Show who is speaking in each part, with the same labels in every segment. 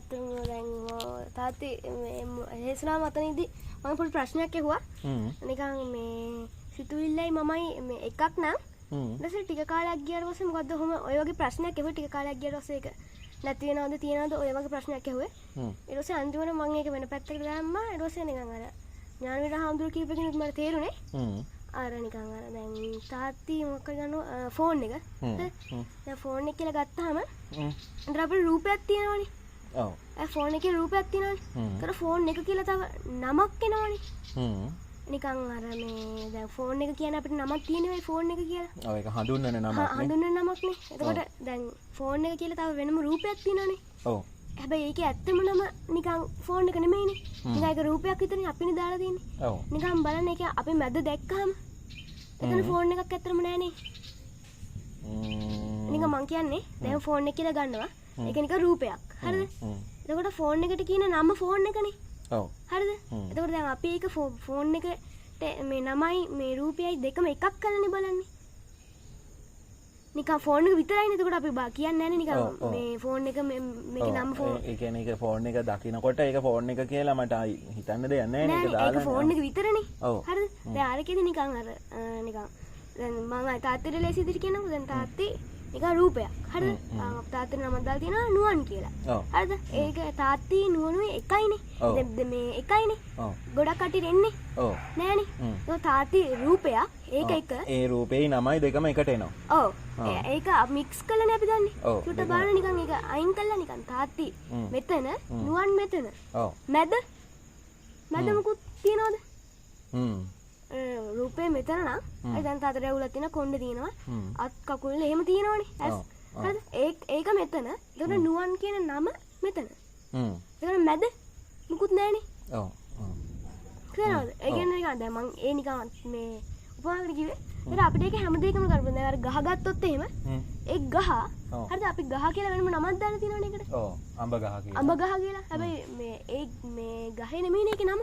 Speaker 1: ඇත්තටම දැන් තාත්තේ හේසනා මතනේදී මම පොඩි ප්‍රශ්නයක් ඇහුවා. නිකන් මේ සිතුවිල්ලයි මමයි මේ එකක් නම් ඊට පස්සේ ටික කාලයක් ගියාට පස්සේ මොකද්ද ඔහොම ඔය වගේ ප්‍රශ්නයක් ඇහුවා. ටික කාලයක් ගියාට පස්සේ ඒක නැති වෙනවද තියනවද ඔය වගේ ප්‍රශ්නයක් ඇහුවේ. ඊට පස්සේ අන්තිමට මම ඒක වෙන පැත්තකට දැම්මා. ඊට පස්සේ නිකන් අර ඥානවීර හාමුදුරුවෝ කියපු කෙනෙක් මට තේරුනේ. අර නිකන් අර දැන් තාත්ති මොකක්ද ගන්නව ෆෝන් එක. දැන් ෆෝන් එක කියලා ගත්තාම අnder අපේ රූපයක් තියෙනවනේ. ඔව්. ඒ ෆෝන් එකේ රූපයක් තියෙනවනේ. ඒතර ෆෝන් එක කියලා තව නමක් එනවනේ. නිකන් අර මේ දැන් ෆෝන් එක කියන්නේ අපිට නමක් තියෙනවා ෆෝන් එක කියලා. ඔව් ඒක හඳුන්වන නමක් නේ. හඳුන්වන නමක් නේ. එතකොට දැන් ෆෝන් එක කියලා තව වෙනම රූපයක් තියෙනවනේ. ඔව්. හැබැයි ඒකේ ඇත්තම නම නිකන් ෆෝන් එක නෙමෙයිනේ. නිකන් ඒක රූපයක් විතරනේ අපිනේ දාලා තියෙන්නේ. ඔව්. නිකන් බලන්න ඒක අපි මැද දැක්කහම එතන ෆෝන් එකක් ඇත්තම නෑනේ. නිකන් මං කියන්නේ දැන් ෆෝන් එක කියලා ගන්නවා. ඒක නිකන් රූපයක්. හරිද? එතකොට ෆෝන් එකට කියන නම ෆෝන් එකනේ. ඔව්. හරිද? එතකොට දැන් අපි ඒක ෆෝන් එකට මේ නමයි මේ රූපයයි දෙකම එකක් කරලානේ බලන්නේ. නිකන් ෆෝන් එක විතරයිනේ. එතකොට අපි කියන්නේ නැන්නේ නිකන් මේ ෆෝන් එක මේකේ නම ෆෝන්. ඒ කියන්නේ ඒක ෆෝන් එක දකින්නකොට ඒක ෆෝන් එක කියලා මට හිතන්න දෙයක් නැහැ නේ. ඒක දාලා. ඒක ෆෝන් එක විතරනේ. හරිද? දැන් ආරකේදී නිකන් අර නිකන් දැන් මම තාත්තට ලේසි විදිහට කියනකො දැන් තාත්තේ නිකන් රූපයක්. හරිද? තාත්තට නමක් දාලා තියෙනවා නුවන් කියලා. හරිද? ඒක තාත්ති නුවණුයි එකයිනේ. දැන් මේ එකයිනේ. ගොඩක් කටින් එන්නේ. ඔව්. නෑනේ. ඒක තාත්ති රූපයක්. ඒක එක. ඒ රූපේ නමයි දෙකම එකට එනවා. ඔව්. ඒක මික්ස් කරලානේ අපි දන්නේ. චුට්ට බලන්න නිකන් ඒක අයින් කළා නිකන් තාත්ති මෙතන නුවන් මෙතන. ඔව්. මැද මොකුත් තියනවද? රූපේ මෙතන නම් ඒ දැන් තාතට ඇවුලක් තියෙන කොණ්ඩේ තියෙනවා. අත් කකුල් එහෙම තියෙනවනේ. ඇස්. හරිද? ඒක මෙතන. ඒතකොට නුවන් කියන නම මෙතන. ඒතකොට මැද මුකුත් නැහනේ. ඔව්. තේරෙනවද? ඒ කියන්නේ නිකන් දැන් මං ඒ නිකන් මේ උපමාවකට කිව්වේ. ඒක අපිට ඒක හැම දෙයකම කරපොත් දැන් අර ගහ ගත්තොත් එහෙම ඒ ගහ හරිද අපි ගහ කියලා වෙනම නමක් දාලා තියෙනවනේ ඒකට. ඔව්. අඹ ගහ කියලා. අඹ ගහ කියලා. හැබැයි මේ ගහේ නෙමෙයිනේ ඒකේ නම.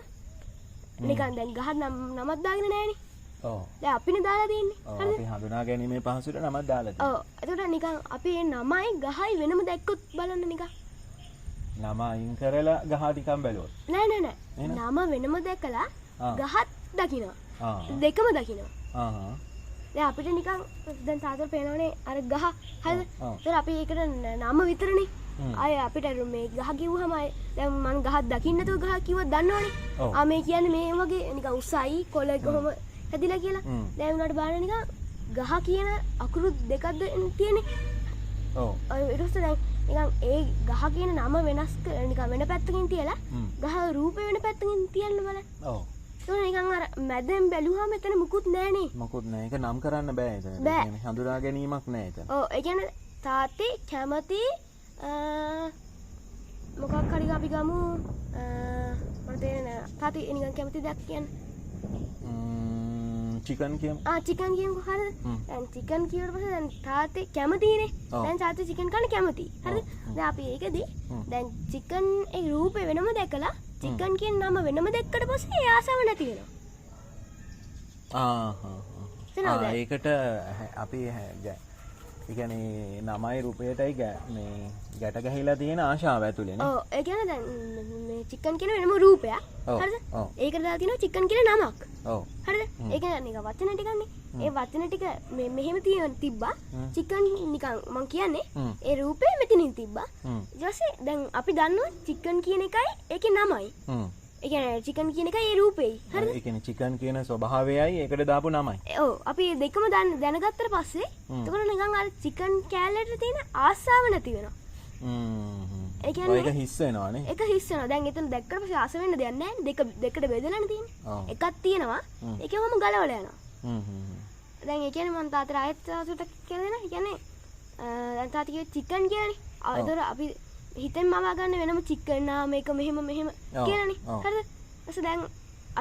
Speaker 1: නිකන් දැන් ගහ නමක් දාගෙන නැහනේ. ඔව්. දැන් අපිනේ දාලා තියෙන්නේ. හරිද? අපි හඳුනා ගැනීමේ පහසුවට නමක් දාලා තියෙනවා. ඔව්. එතකොට නිකන් අපි මේ නමයි ගහයි වෙනම දැක්කොත් බලන්න නිකන්. නම අයින් කරලා ගහ ටිකක් බැලුවොත්. නෑ. නම වෙනම දැකලා ගහත් දකිනවා. දෙකම දකිනවා. දැන් අපිට නිකන් දැන් තාතර පේනවනේ අර ගහ. හරිද? ඒතර අපි ඒකට නම විතරනේ. අය අපිට මේ ගහ කිව්වම දැන් මං ගහක් දකින්න නැතුව ගහ කිව්වොත් දන්නවනේ. මේ කියන්නේ මේ වගේ නිකන් උසයි කොළ කොහොම හැදිලා කියලා. දැන් උනාට බලන්න නිකන් ගහ කියන අකුරු දෙකක්ද තියෙන්නේ. ඔව්. ඊට පස්සේ දැන් නිකන් ඒ ගහ කියන නම වෙනස් නිකන් වෙන පැත්තකින් තියලා ගහ රූපේ වෙන පැත්තකින් තියන්න බලන්න. ඔව්. ඒක නිකන් අර මැදෙන් බැලුවාම එතන මුකුත් නැහනේ. මුකුත් නැහැ. ඒක නම් කරන්න බෑ එතන. ඒ කියන්නේ හඳුනා ගැනීමක් නැහැ එතන. ඔව්. ඒ කියන්නේ තාත්තේ කැමති මොකක් හරි අපි ගමු මට තේරෙන්නේ තාත්ති නිකන් කැමති දෙයක් කියන්න. චිකන් කියමු. චිකන් කියමුකෝ හරිද? දැන් චිකන් කියවට පස්සේ දැන් තාත්තේ කැමතිනේ. දැන් තාත්තේ චිකන් කන්න කැමති. හරිද? දැන් අපි ඒකදී දැන් චිකන් ඒ රූපේ වෙනම දැකලා චිකන් කියන නම වෙනම දැක්කට පස්සේ ඒ ආසාව නැති වෙනවා. ඒකට අපි ඒ කියන්නේ නමයි රූපයටයි මේ ගැට ගහලා තියෙන ආශාව ඇතුලේනේ. ඔව්. ඒ කියන්නේ දැන් මේ චිකන් කියන වෙනම රූපයක්. හරිද? ඒකට දාලා තියෙනවා චිකන් කියන නමක්. ඔව්. හරිද? ඒක නිකන් වචන ටිකන්නේ. ඒ වචන ටික මෙහෙම තිබ්බා. චිකන් නිකන් මං කියන්නේ ඒ රූපේ මෙතනින් තිබ්බා. ඊට පස්සේ දැන් අපි දන්නවා චිකන් කියන එකයි ඒකේ නමයි. ඒ කියන්නේ චිකන් කියන එකයි ඒ රූපෙයි. හරිද? ඒ කියන්නේ චිකන් කියන ස්වභාවයයි ඒකට දාපු නමයි. ඔව්. අපි දෙකම දැනගත්තට පස්සේ එතකොට නිකන් අර චිකන් කෑල්ලට තියෙන ආසාව නැති වෙනවා. ඒ කියන්නේ ඒක හිස් වෙනවානේ. ඒක හිස් වෙනවා. දැන් එතන දැක්කට පස්සේ ආස වෙන්න දෙයක් නැහැ. දෙකට බෙදලානේ තියෙන්නේ. එකක් තියෙනවා. ඒකෙම ගලවලා යනවා. දැන් ඒ කියන්නේ මම තාතට ආයෙත් සුටක් කියලා දෙනවා. ඒ කියන්නේ දැන් තාත්තා කිව්වේ චිකන් කියලානේ. ඒතර අපි හිතෙන් මවා ගන්න වෙනම චිකන් නාම එක මෙහෙම කියලානේ. හරිද? ඊට දැන්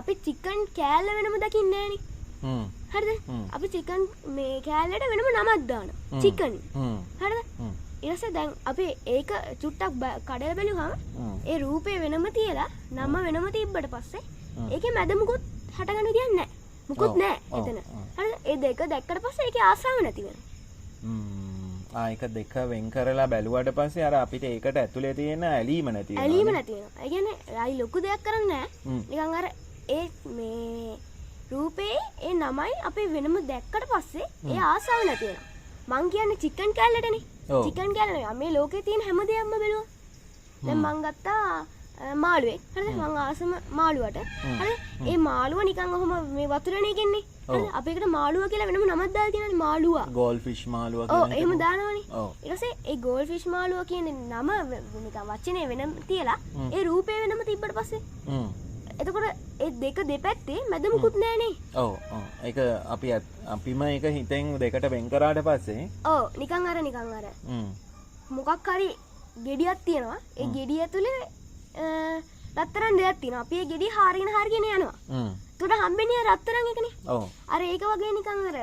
Speaker 1: අපි චිකන් කෑල්ල වෙනම දකින්නේ නැහනේ. හරිද? අපි චිකන් මේ කෑල්ලට වෙනම නමක් දානවා. චිකන්. හරිද? ඊට පස්සේ දැන් අපි ඒක චුට්ටක් කඩලා බැලුවම ඒ රූපේ වෙනම තියලා නම වෙනම තිබ්බට පස්සේ ඒකේ මැද මුකුත් හටගන්න දෙයක් නැහැ. මුකුත් නැහැ එතන. හරිද? ඒ දෙක දැක්කට පස්සේ ඒකේ ආසාව නැති වෙනවා.
Speaker 2: ඒක දෙක වෙන් කරලා බැලුවට පස්සේ අර අපිට ඒකට ඇතුලේ තියෙන ඇලීම නැති වෙනවා.
Speaker 1: ඇලීම නැති වෙනවා. ඒ කියන්නේ ආයි ලොකු දෙයක් කරන්නේ නැහැ. නිකන් අර ඒ මේ රූපේ ඒ නමයි අපි වෙනම දැක්කට පස්සේ ඒ ආසාව නැති වෙනවා. මං කියන්නේ චිකන් කෑල්ලටනේ. චිකන් කෑල්ල මේ ලෝකේ තියෙන හැම දෙයක්ම බැලුවා. දැන් මං ගත්තා මාළුවෙක්. හරිද? මං ආසම මාළුවට. හරිද? ඒ මාළුව නිකන් ඔහොම මේ වතුරේනේ ගෙන්නේ. හරිද? අපි ඒකට මාළුවා කියලා වෙනම නමක් දාලා තියෙනවානේ මාළුවා.
Speaker 2: ගෝල් ෆිෂ් මාළුවා කියලා.
Speaker 1: ඔව් එහෙම දානවනේ. ඊට පස්සේ ඒ ගෝල් ෆිෂ් මාළුවා කියන නම නිකන් වචනේ වෙනම තියලා ඒ රූපේ වෙනම තිබ්බට පස්සේ එතකොට ඒ දෙක දෙපැත්තේ මැද මුකුත් නෑනේ.
Speaker 2: ඔව් ඔව්. ඒක අපිම ඒක හිතෙන් දෙකට වෙන් කරාට පස්සේ
Speaker 1: ඔව් නිකන් අර මොකක් හරි ගෙඩියක් තියෙනවා. ඒ ගෙඩිය ඇතුලේ රත්තරන් දෙකක් තියෙනවා. අපි ඒ ගෙඩිය හාරගෙන යනවා. එතකොට හම්බෙන්නේ රත්තරන් එකනේ. ඔව්. අර ඒක වගේ නිකන් අර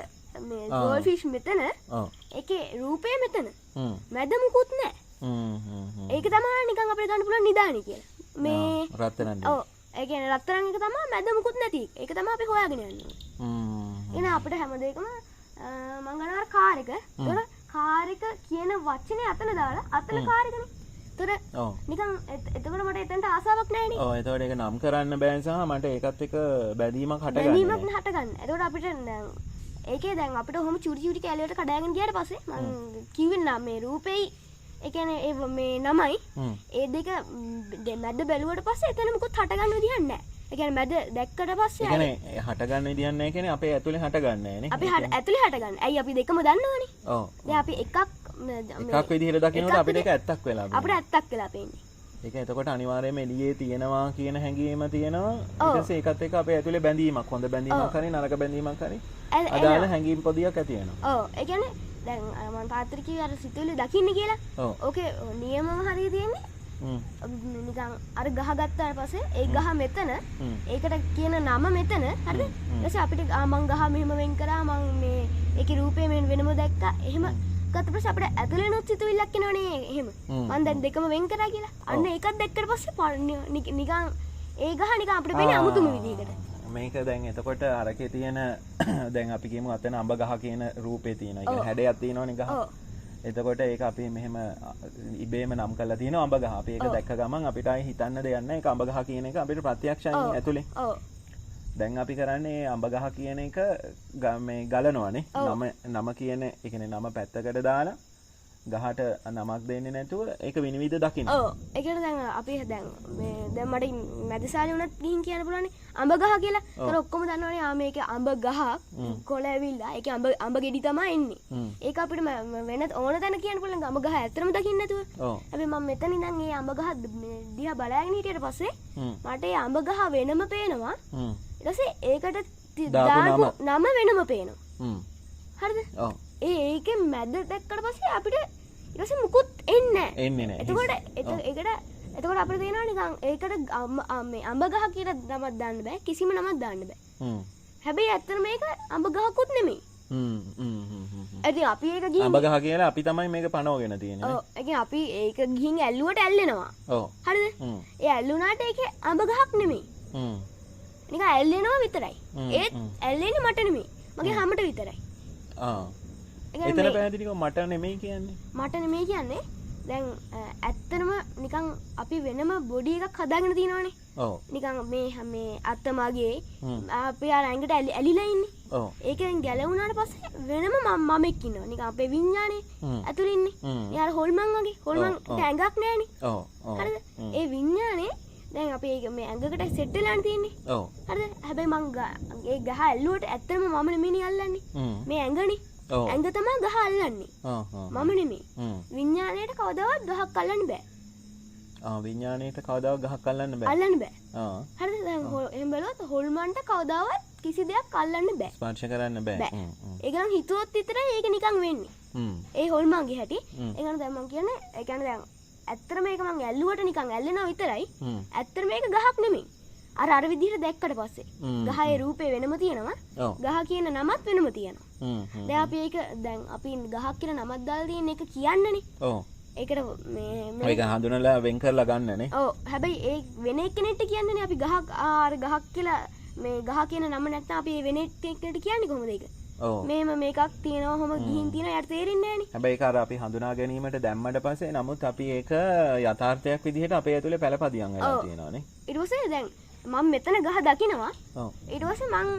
Speaker 1: මේ ගෝල් ෆිෂ් මෙතන. ඔව්. ඒකේ රූපේ මෙතන. මැද මුකුත් නෑ. ඒක තමයි නිකන් අපිට ගන්න පුළුවන් නිදානේ කියලා. මේ
Speaker 2: රත්තරන්.
Speaker 1: ඔව්. ඒ කියන්නේ රත්තරන් එක තමයි මැද මුකුත් නැති. ඒක තමයි අපි හොයාගෙන යන්නේ. එන අපිට හැම දෙයකම මම ගන්නවා කාර් එක. ඒතකොට කාර් එක කියන වචනේ අතන දාලා අතන කාර් එකනේ. ඒතකොට නිකන් එතකොට මට එතනට ආසාවක් නැහැනේ.
Speaker 2: ඔව් එතකොට ඒක නම් කරන්න බෑ සහ මට ඒකත් එක්ක බැඳීමක් හටගන්නේ.
Speaker 1: බැඳීමක් හටගන්න. එතකොට අපිට ඒකේ දැන් අපිට ඔහොම චුටි චුටි කැලේට කඩාගෙන ගියාට පස්සේ මම කිව්වෙන්නා මේ රූපෙයි ඒ කියන්නේ මේ නමයි ඒ දෙක මැද බැලුවට පස්සේ එතන මොකොත් හටගන්න විදිහක් නැහැ. ඒ කියන්නේ මැද දැක්කට පස්සේ
Speaker 2: ඒ කියන්නේ හටගන්න විදිහක් නැහැ කියන්නේ අපේ ඇතුලේ හටගන්නේ නේ.
Speaker 1: අපි ඇතුලේ හටගන්නේ. ඇයි අපි දෙකම දන්නවනේ. ඔව්. දැන් අපි
Speaker 2: එකක් විදිහට දකිනකොට අපිට ඒක ඇත්තක් වෙලා
Speaker 1: අපිට ඇත්තක් වෙලා පේන්නේ.
Speaker 2: ඒක එතකොට අනිවාර්යයෙන්ම එළියේ තියෙනවා කියන හැඟීම තියෙනවා. ඊට පස්සේ ඒකත් එක්ක අපේ ඇතුලේ බැඳීමක් හොඳ බැඳීමක් හරි නරක බැඳීමක් හරි අදාළ හැඟීම් පොදියක් ඇති වෙනවා.
Speaker 1: ඔව්. ඒ කියන්නේ දැන් මම තාත්තට කිව්වේ අර සිතුවිලි දකින්න කියලා. ඕකේ නියමම හරිය තියෙන්නේ. නිකන් අර ගහ ගත්තාට පස්සේ ඒ ගහ මෙතන ඒකට කියන නම මෙතන හරිද? ඊට පස්සේ අපිට මං ගහ මෙහෙම වෙන් කරා මං මේ ඒකේ රූපේ වෙනම දැක්කා. එහෙම ගත්ත පස්සේ අපිට ඇතුළේනොත් සිතුවිල්ලක් එනවනේ එහෙම. මං දැන් දෙකම වෙන් කරා කියලා. අන්න ඒකත් දැක්කට පස්සේ නිකන් ඒ ගහ නිකන් අපිට වෙන්නේ අමුතුම විදිහකට.
Speaker 2: මේක දැන් එතකොට අරකේ තියෙන දැන් අපි කියමු අතන අඹ ගහ කියන රූපේ තියෙනවා. ඒ කියන්නේ හැඩයක් තියෙනවනේ ගහ. එතකොට ඒක අපි මෙහෙම ඉබේම නම් කරලා තියෙනවා අඹ ගහ. අපි ඒක දැක්ක ගමන් අපිට ආයි හිතන්න දෙයක් නැහැ. ඒක අඹ ගහ කියන එක අපිට ප්‍රත්‍යක්ෂයි ඇතුලේ. ඔව්. දැන් අපි කරන්නේ අඹ ගහ කියන එක මේ ගලනවානේ. නම කියන ඒ කියන්නේ නම පැත්තකට දාලා ගහට නමක් දෙන්නේ නැතුව ඒක විනිවිද දකින්න.
Speaker 1: ඔව්. ඒ කියන්නේ දැන් අපි දැන් මට මැදසාලේ වුණත් ගිහින් කියන්න පුළුවන්නේ අඹ ගහ කියලා. ඒතර ඔක්කොම දන්නවනේ මේකේ අඹ ගහ කොළ ඇවිල්ලා ඒකේ අඹ ගෙඩි තමයි එන්නේ. ඒක අපිට වෙන ඕන තැන කියන්න පුළුවන් අඹ ගහ ඇත්තටම දකින්න නැතුව. ඔව්. හැබැයි මම මෙතන ඉඳන් මේ අඹ ගහ දිහා බලාගෙන හිටියට පස්සේ මට ඒ අඹ ගහ වෙනම පේනවා. ඊට පස්සේ ඒකට දාපු නම වෙනම පේනවා. හරිද? ඔව්. ඒකේ මැද දැක්කට පස්සේ අපිට ඊට පස්සේ මුකුත් එන්නේ නැහැ. එතකොට අපිට තේරෙනවා නිකන් ඒකට මේ අඹ ගහ කියලා නමක් දාන්න බෑ. කිසිම නමක් දාන්න බෑ. හැබැයි ඇත්තට මේක අඹ ගහකුත් නෙමෙයි. ඉතින් අපි ඒක ගිහින්
Speaker 2: අඹ ගහ කියලා අපි තමයි මේක පනවගෙන තියෙන්නේ.
Speaker 1: ඔව්. ඒ කියන්නේ අපි ඒක ගිහින් ඇල්ලුවට ඇල්ලෙනවා. ඔව්. හරිද? ඒ ඇල්ලුනාට ඒකේ අඹ ගහක් නෙමෙයි. නිකන් ඇල්ලෙනවා විතරයි. ඒත් ඇල්ලෙන්නේ මට නෙමෙයි. මගේ හැමට විතරයි.
Speaker 2: එතන පැහැදිලිව මට නෙමෙයි කියන්නේ.
Speaker 1: මට නෙමෙයි කියන්නේ දැන් ඇත්තටම නිකන් අපි වෙනම බොඩි එකක් හදාගෙන තියෙනවානේ. ඔව්. නිකන් මේ අත මගේ අපි ආ ඇඟට ඇලිලා ඉන්නේ. ඔව්. ඒකෙන් ගැලවුණාට පස්සේ වෙනම මමෙක් ඉන්නවා. නිකන් අපේ විඤ්ඤාණේ ඇතුළේ ඉන්නේ. යාර හොල්මන් වගේ. හොල්මන් ඇඟක් නැහැනේ. ඔව්. හරිද? ඒ විඤ්ඤාණේ දැන් අපි මේ ඇඟකට සෙට් වෙලානේ තියෙන්නේ. ඔව්. හරිද? හැබැයි මං ඒ ගහ ඇල්ලුවට ඇත්තටම මම නෙමෙයි අල්ලන්නේ. මේ ඇඟනේ. ඇඟ තමයි ගහ අල්ලන්නේ. මම නෙමෙයි. විඤ්ඤාණයට කවදාවත් ගහක් අල්ලන්න බෑ.
Speaker 2: විඤ්ඤාණයට කවදාවත් ගහක් අල්ලන්න බෑ.
Speaker 1: අල්ලන්න බෑ. හරිද? දැන් එහෙම බලුවත් හොල්මන්ට කවදාවත් කිසි දෙයක් අල්ලන්න බෑ.
Speaker 2: ස්පර්ශ කරන්න බෑ.
Speaker 1: ඒක නම් හිතුවොත් විතරයි ඒක නිකන් වෙන්නේ. ඒ හොල්මන්ගේ හැටි. ඒ කියන්නේ දැන් මම කියන්නේ ඒ කියන්නේ දැන් ඇත්තට මේක මං ඇල්ලුවට නිකන් ඇල්ලෙනවා විතරයි. ඇත්තට මේක ගහක් නෙමෙයි. අර විදිහට දැක්කට පස්සේ ගහේ රූපේ වෙනම තියෙනවා. ගහ කියන නමත් වෙනම තියෙනවා. දැන් අපි ඒක දැන් අපි ගහක් කියන නමක් දාලා තියෙන එක කියන්නේනේ. ඔව්. ඒකට
Speaker 2: මේක හඳුනලා වෙන් කරලා ගන්නනේ.
Speaker 1: ඔව්. හැබැයි ඒ වෙන එක්කෙනෙක්ට කියන්නේනේ අපි ගහක් ගහක් කියලා මේ ගහ කියන නම නැත්නම් අපි වෙන එක්කෙනෙක්ට කියන්නේ කොහොමද ඒක? මේම මේකක් තියෙනවා හොම ගිහින් තියෙනවා යට තේරෙන්නේ නැහනේ.
Speaker 2: හැබැයි ඒක අර අපි හඳුනා ගැනීමට දැම්මට පස්සේ නමුත් අපි ඒක යථාර්ථයක් විදිහට අපේ ඇතුලේ පළපදියම් වෙලා තියෙනවානේ.
Speaker 1: ඊට පස්සේ දැන් මම මෙතන ගහ දකිනවා. ඊට පස්සේ මං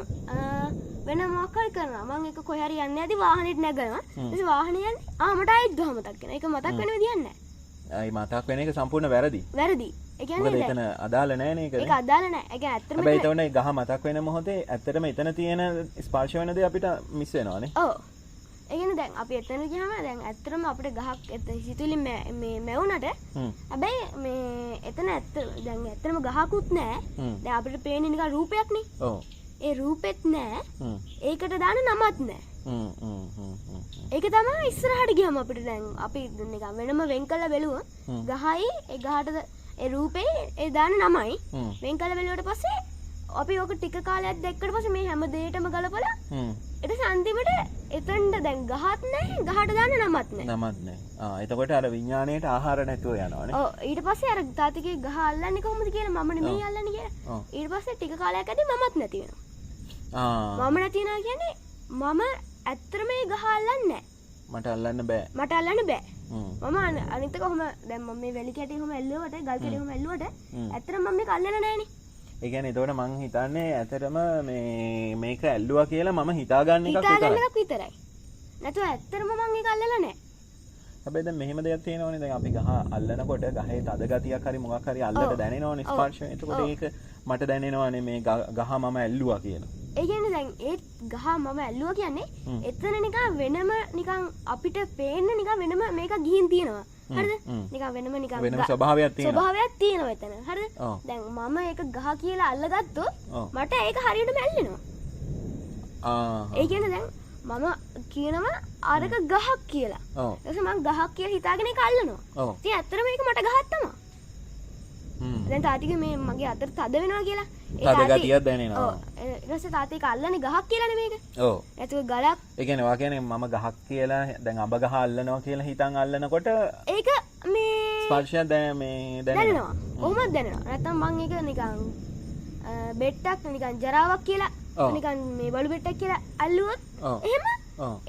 Speaker 1: වෙන මොකක් හරි කරනවා. මං එක කොහේ හරි යන්නේ නැති වාහනේට නැගනවා. ඊට පස්සේ වාහනේ යන්නේ මට ආයෙත් ගහ මතක් වෙනවා. ඒක මතක් වෙන විදියක් නැහැ.
Speaker 2: ආයි මතක් වෙන එක සම්පූර්ණ වැරදි.
Speaker 1: වැරදි. ඒ කියන්නේ
Speaker 2: මොකද එතන අදාළ නැහැ නේ ඒක.
Speaker 1: ඒක අදාළ නැහැ. ඒ කියන්නේ ඇත්තටම
Speaker 2: හැබැයි එතන ගහ මතක් වෙන මොහොතේ ඇත්තටම එතන තියෙන ස්පර්ශ වෙන දේ අපිට මිස් වෙනවානේ.
Speaker 1: ඔව්. ඒ කියන්නේ දැන් අපි එතන ගියාම දැන් ඇත්තටම අපිට ගහක් හිතුවිලි මේ මැවුනට හැබැයි මේ එතන දැන් ඇත්තටම ගහකුත් නැහැ. දැන් අපිට පේන්නේ නිකන් රූපයක් නේ.
Speaker 2: ඔව්.
Speaker 1: ඒ රූපෙත් නැහැ. ඒකට දාන නමත් නැහැ. ඒක තමයි ඉස්සරහට ගියාම අපිට දැන් අපි නිකන් වෙනම වෙන් කළා බැලුවා. ගහයි ඒ ගහට ඒ රූපේ ඒ දාන නමයි වෙන් කළා බැලුවට පස්සේ අපි ඔක ටික කාලයක් දැක්කට පස්සේ මේ හැම දෙයකටම ගලපලා ඊට පස්සේ අන්තිමට එතනට දැන් ගහත් නැහැ ගහට දාන්න නමත් නැහැ.
Speaker 2: නමත් නැහැ. එතකොට අර විඥාණයට ආහාර නැතුව යනවානේ.
Speaker 1: ඔව් ඊට පස්සේ අර තාතිගේ ගහ අල්ලන්නේ කොහොමද කියලා මම නෙමෙයි අල්ලන්නේ කියලා. ඊට පස්සේ ටික කාලයක් ඇද්දි මමත් නැති වෙනවා. මම නැති වෙනවා කියන්නේ මම ඇත්තටම මේ ගහ අල්ලන්නේ නැහැ.
Speaker 2: මට අල්ලන්න බෑ.
Speaker 1: මට අල්ලන්න බෑ. මම අනිත් එක කොහොම දැන් මම මේ වැලි කැටේ කොහොම ඇල්ලුවට ගල් කැටේ කොහොම ඇල්ලුවට ඇත්තටම මම මේක අල්ලලා නැහනේ.
Speaker 2: ඒ කියන්නේ එතකොට මං හිතන්නේ ඇත්තටම මේක ඇල්ලුවා කියලා මම හිතාගන්න එකක් විතරයි.
Speaker 1: හිතාගන්න එකක් විතරයි. නැතුව ඇත්තටම මං ඒක අල්ලලා නැහැ.
Speaker 2: හැබැයි දැන් මෙහෙම දෙයක් තියෙනවනේ දැන් අපි ගහ අල්ලනකොට ගහේ තද ගතියක් හරි මොකක් හරි අල්ලට දැනෙනවනේ ස්පර්ශය. එතකොට ඒක මට දැනෙනවනේ මේ ගහ මම ඇල්ලුවා කියලා.
Speaker 1: ඒ කියන්නේ දැන් ඒ ගහ මම ඇල්ලුවා කියන්නේ එතන නිකන් වෙනම නිකන් අපිට පේන්න නිකන් වෙනම මේක ගිහින් තියෙනවා. හරිද? නිකන් වෙනම නිකන්
Speaker 2: වෙනම ස්වභාවයක් තියෙනවා.
Speaker 1: ස්වභාවයක් තියෙනවා එතන. හරිද? දැන් මම ඒක ගහ කියලා අල්ලගත්තොත් මට ඒක හරියටම ඇල්ලෙනවා. ඒ කියන්නේ දැන් මම කියනවා අරක ගහක් කියලා. ඊට පස්සේ මම ගහක් කියලා හිතාගෙන ඒක අල්ලනවා. ඉතින් ඇත්තටම මේක මට ගහක් තමයි. දැන් තාතිගේ මේ මගේ අතට තද වෙනවා කියලා.
Speaker 2: තද ගතියක් දැනෙනවා.
Speaker 1: ඔව්. ඊට පස්සේ තාත්තා ඒක අල්ලන්නේ ගහක් කියලානේ මේක.
Speaker 2: ඔව්.
Speaker 1: නැතුව ගලක්.
Speaker 2: ඒ කියන්නේ වා කියන්නේ මම ගහක් කියලා දැන් අඹ ගහ අල්ලනවා කියලා හිතන් අල්ලනකොට
Speaker 1: ඒක මේ
Speaker 2: ස්පර්ශය දැනෙනවා.
Speaker 1: කොහොමද දැනෙනවා? නැත්තම් මම ඒක නිකන් බෙට්ටක් නිකන් ජරාවක් කියලා නිකන් මේ බලු බෙට්ටක් කියලා අල්ලුවොත් එහෙම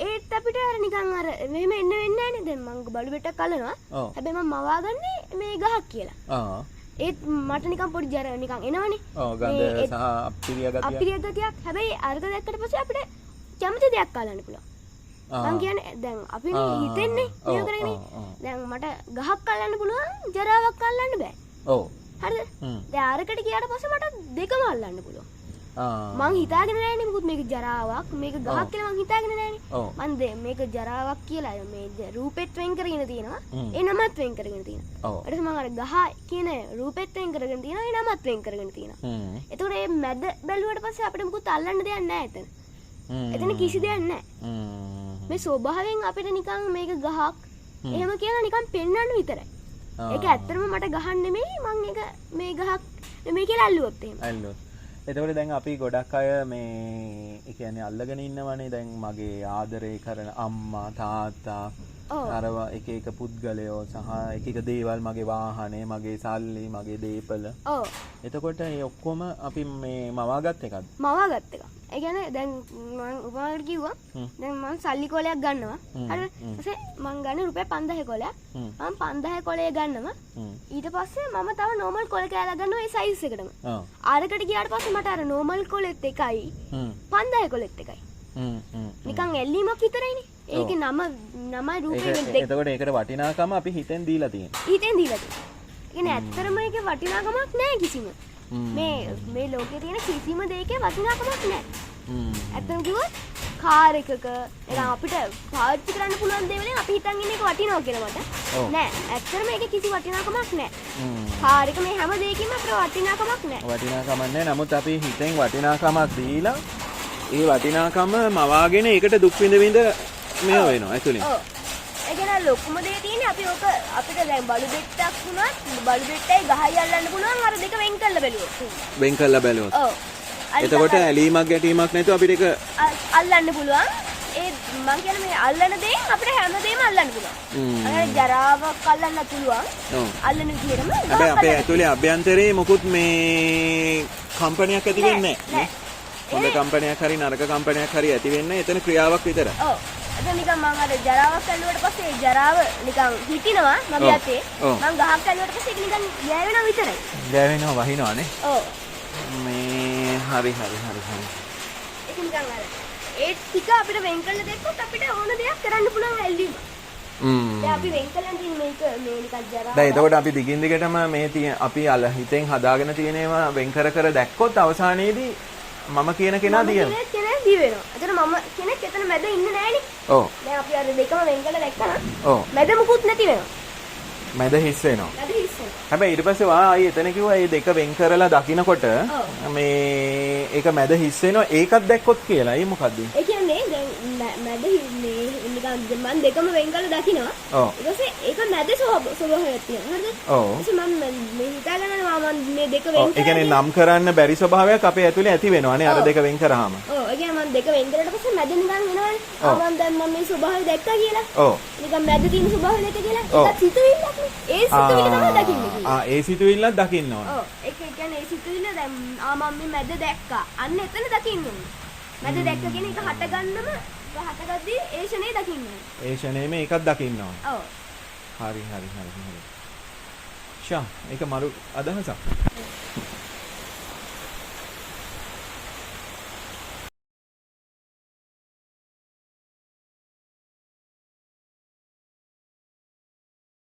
Speaker 1: ඒත් අපිට අර නිකන් අර මෙහෙම එන්න වෙන්නේ නැහැ නේ. දැන් මම බලු බෙට්ටක් අල්ලනවා. හැබැයි මම මවාගන්නේ මේ ගහක් කියලා. ඒත් මට නිකන් පොඩි ජර නිකන් එනවනේ.
Speaker 2: ඔව් ගඳ සහ අප්‍රිය ගතියක්.
Speaker 1: අප්‍රිය ගතියක්. හැබැයි අර්ග දැක්කට පස්සේ අපිට කැමති දෙයක් අල්ලන්න පුළුවන්. මං කියන්නේ දැන් අපි හිතෙන්නේ මේක කරගෙන. දැන් මට ගහක් අල්ලන්න පුළුවන් ජරාවක් අල්ලන්න බෑ.
Speaker 2: ඔව්.
Speaker 1: හරිද? දැන් අරකට ගියාට පස්සේ මට දෙකම අල්ලන්න පුළුවන්. මං හිතාගෙන නෑනේ මොකුත් මේක ජරාවක් මේක ගහක් කියලා මං හිතාගෙන නෑනේ. මං මේක ජරාවක් කියලා මේ රූපෙත් වෙන් කරගෙන තියෙනවා. ඒ නමත් වෙන් කරගෙන තියෙනවා. ඊට පස්සේ මං අර ගහ කියන රූපෙත් වෙන් කරගෙන තියෙනවා. ඒ නමත් වෙන් කරගෙන තියෙනවා. එතකොට මේ මැද බැලුවට පස්සේ අපිට මොකුත් අල්ලන්න දෙයක් නෑ එතන. එතන කිසි දෙයක් නෑ. මේ ස්වභාවයෙන් අපිට නිකන් මේක ගහක් එහෙම කියලා නිකන් පෙන්වන්න විතරයි. ඒක ඇත්තටම මට ගහන්න නෙමෙයි මං ඒක මේ ගහක් නෙමෙයි කියලා අල්ලුවොත් එහෙම.
Speaker 2: අල්ලුවොත්. එතකොට දැන් අපි ගොඩක් අය මේ ඒ කියන්නේ අල්ලගෙන ඉන්නවනේ දැන් මගේ ආදරය කරන අම්මා තාත්තා අරවා එක එක පුද්ගලයෝ සහ එක එක දේවල් මගේ වාහනේ මගේ සල්ලි මගේ දේපල. ඔව්. එතකොට මේ ඔක්කොම අපි මේ මවාගත් එකක්ද?
Speaker 1: මවාගත් එකක්. ඒ කියන්නේ දැන් මම උපමාවට කිව්වා දැන් මම සල්ලි කොලයක් ගන්නවා. හරිද? ඊපස්සේ මම ගන්න රුපියල් 5000 කොලයක්. මම 5000 කොලේ ගන්නවා. ඊට පස්සේ මම තව නෝමල් කොල කෑල්ලක් ගන්නවා ඒ සයිස් එකටම. අරකට ගියාට පස්සේ මට අර නෝමල් කොලෙත් එකයි 5000 කොලෙත් එකයි. නිකන් ඇල්ලීමක් විතරයිනේ. ඒකේ නමයි රූපේ දෙක.
Speaker 2: එතකොට ඒකට වටිනාකම අපි හිතෙන් දීලා තියෙනවා.
Speaker 1: හිතෙන් දීලා තියෙනවා. ඒ කියන්නේ ඇත්තටම ඒකේ වටිනාකමක් නැහැ කිසිම. මේ ලෝකේ තියෙන කිසිම දෙයක වටිනාකමක් නැහැ. ඇත්තම කිව්වොත් කාර් එකක එනම් අපිට පාවිච්චි කරන්න පුළුවන් දේ වලින් අපි හිතන් ඉන්නේ ඒක වටිනවා කියලා මට. නෑ. ඇත්තටම ඒකේ කිසි වටිනාකමක් නැහැ. කාර් එක මේ හැම දෙයකින්ම අපිට වටිනාකමක් නැහැ.
Speaker 2: වටිනාකමක් නැහැ. නමුත් අපි හිතෙන් වටිනාකමක් දීලා ඒ වටිනාකම මවාගෙන ඒකට දුක් විඳ මේ වෙනවා ඇතුලෙන්.
Speaker 1: ඔව්. ඒ කියන්නේ ලොකුම දේ තියෙන්නේ අපි ඔක අපිට දැන් බලු බෙට්ටක් වුණත් බලු බෙට්ටයි ගහයි අල්ලන්න පුළුවන් අර දෙක වෙන් කරලා බැලුවොත්.
Speaker 2: වෙන් කරලා බැලුවොත්.
Speaker 1: ඔව්.
Speaker 2: එතකොට ඇලීමක් ගැටීමක් නැතුව අපිට ඒක
Speaker 1: අල්ලන්න පුළුවන්. ඒ මං කියන්නේ මේ අල්ලන දේ අපිට හැමදේම අල්ලන්න පුළුවන්. අර ජරාවක් අල්ලන්න පුළුවන්. ඔව්. අල්ලන විදිහටම
Speaker 2: හැබැයි අපේ ඇතුලේ අභ්‍යන්තරේ මොකුත් මේ කම්පනයක් ඇති වෙන්නේ නැහැ. හොඳ කම්පනයක් හරි නරක කම්පනයක් හරි ඇති වෙන්නේ එතන ක්‍රියාවක් විතරයි.
Speaker 1: ඔව්. එතන නිකන් මම අර ජරාවක් ඇල්ලුවට පස්සේ ඒ ජරාව නිකන් හිටිනවා මගේ අතේ. මම ගහක් ඇල්ලුවට පස්සේ ඒක නිකන් ගෑවෙනවා විතරයි.
Speaker 2: ගෑවෙනවා වහිනවානේ.
Speaker 1: ඔව්.
Speaker 2: මේ හරි.
Speaker 1: ඒක නිකන් අර ඒ ටික අපිට වෙන් කරලා දෙන්නොත් අපිට ඕන දෙයක් කරන්න පුළුවන් ඇල්ලීම. දැන් අපි වෙන් කරලා තියෙන මේක මේ නිකන් ජරාව.
Speaker 2: දැන් එතකොට අපි දිගින් දිගටම මේ තියෙන අපි හිතෙන් හදාගෙන තියෙන ඒවා වෙන් කර දැක්කොත් අවසානයේදී මම කියන කෙනා දියනවා.
Speaker 1: කෙනෙක් දිය වෙනවා. එතන මම කෙනෙක් එතන මැද ඉන්නේ නැහනේ.
Speaker 2: ඔව්.
Speaker 1: දැන් අපි අර දෙකම වෙන් කරලා දැක්කම
Speaker 2: ඔව්.
Speaker 1: මැද මුකුත් නැති වෙනවා.
Speaker 2: මැද හිස් වෙනවා.
Speaker 1: මැද හිස් වෙනවා.
Speaker 2: හැබැයි ඊට පස්සේ ආයි එතන කිව්වා මේ දෙක වෙන් කරලා දකින්නකොට මේ ඒක මැද හිස් වෙනවා ඒකත් දැක්කොත් කියලා. ඒ මොකද්ද?
Speaker 1: ඒ කියන්නේ දැන් මැද මේ නිකන් මම දෙකම වෙන් කරලා දකිනවා.
Speaker 2: ඔව්.
Speaker 1: ඊට පස්සේ ඒක මැද ස්වභාවයක් තියෙනවා. හරිද?
Speaker 2: ඔව්.
Speaker 1: ඊට මම මේ හිතාගන්නවා මම මේ දෙක වෙන්
Speaker 2: ඔව්. ඒ කියන්නේ නම් කරන්න බැරි ස්වභාවයක් අපේ ඇතුලේ ඇති වෙනවානේ අර දෙක වෙන් කරාම.
Speaker 1: ඔව්. ඒ කියන්නේ මම දෙක වෙන් කරලා පස්සේ මැද නිකන් වෙනවනේ. මම දැන් මම මේ ස්වභාවය දැක්කා කියලා.
Speaker 2: ඔව්.
Speaker 1: නිකන් මැද තියෙන ස්වභාවය දැක්ක කියලා. ඒක සිතුවිල්ලක් නේ. ඒ සිතුවිල්ල තමයි දකින්නේ.
Speaker 2: ඒ සිතුවිල්ලක් දකින්න ඕන.
Speaker 1: ඔව්. ඒක කියන්නේ ඒ සිතුවිල්ල දැන් මම මේ මැද දැක්කා. අන්න එතන දකින්න ඕනේ. මැද දැක්ක කියන එක හට ගන්නම හටගද්දී ඒ ෂනේ දකින්න ඕනේ.
Speaker 2: ඒ ෂනේම ඒකත් දකින්න ඕන.
Speaker 1: ඔව්.
Speaker 2: හරි. ෂා ඒක මරු අදහසක්.